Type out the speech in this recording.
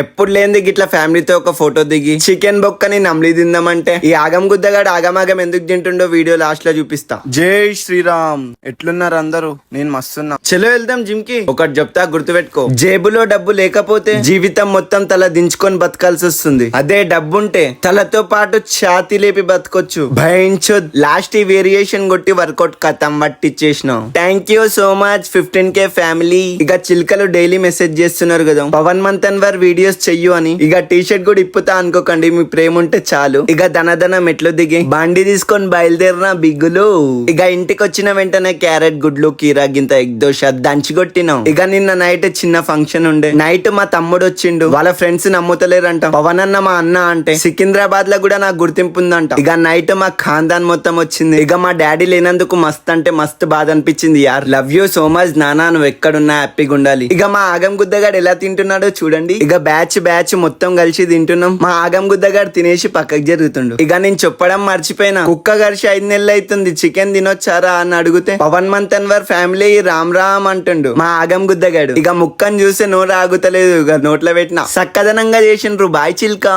ఎప్పుడు లేనిది గిట్లా ఫ్యామిలీతో ఒక ఫోటో దిగి చికెన్ బొక్కని నమ్లి తిందామంటే ఈ ఆగం గుద్దగాడు ఆగమాగం ఎందుకు తింటుండో వీడియో లాస్ట్ లో చూపిస్తా. జై శ్రీరామ్. ఎట్లున్నారు అందరూ? నేను మస్తున్నా. చలో వెళ్దాం జిమ్ కి. ఒకటి చెప్తా గుర్తుపెట్టుకో, జేబులో డబ్బు లేకపోతే జీవితం మొత్తం తల దించుకొని బతకాల్సి వస్తుంది. అదే డబ్బుంటే తలతో పాటు ఛాతి లేపి బతకొచ్చు. భయించో లాస్ట్ ఈ వేరియేషన్ కొట్టి వర్కౌట్ కథం పట్టిచ్చేసినాం. Thank you so much 15K family. ఇక చిల్కలు డైలీ మెసేజ్ చేస్తున్నారు కదా పవన్ మంతన్వర్ వీడియోస్ చెయ్యు అని. ఇక టీ షర్ట్ కూడా ఇప్పుతా అనుకోకండి, మీ ప్రేమ ఉంటే చాలు. ఇక ధనధన మెట్లు దిగి బండి తీసుకొని బయలుదేరిన బిగ్గులు. ఇక ఇంటికి వచ్చిన వెంటనే క్యారెట్ గుడ్లు కీరా గింత ఎగ్ దోశ దంచి కొట్టినాం. ఇక నిన్న నైట్ చిన్న ఫంక్షన్ ఉండే. నైట్ మా తమ్ముడు వచ్చిండు. వాళ్ళ ఫ్రెండ్స్ నమ్ముతలేరంట పవన్ అన్న మా అన్న అంటే. సికింద్రాబాద్ లో కూడా నాకు గుర్తింపు ఉందంట. ఇక నైట్ మా ఖాన్దాన్ మొత్తం వచ్చింది. ఇక మా డాడీ లేనందుకు మస్త్ అంటే మస్తు బాధ అనిపించింది యార్. లవ్ యూ సో మచ్ నానా, నువ్వు ఎక్కడున్నా హ్యాపీగా ఉండాలి. ఇక మా ఆగం గుద్దగాడు ఎలా తింటున్నాడో చూడండి. ఇక బ్యాచ్ మొత్తం కలిసి తింటున్నాం. మా ఆగం గుద్దగాడు తినేసి పక్కకు జరుగుతుండు. ఇక నేను చెప్పడం మర్చిపోయినా, కుక్క గడిచి 5 నెలలు అవుతుంది చికెన్ తినొచ్చారా అని అడిగితే పవన్ మంతన్వర్ ఫ్యామిలీ రామ్ రామ్ అంటుండు మా ఆగం గుద్దగాడు. ఇక ముక్కను చూస్తే నోరు ఆగుతలేదు. ఇక నోట్లో పెట్టిన సక్కదనంగా చేసిండ్రు. బాయ్ చిల్కా.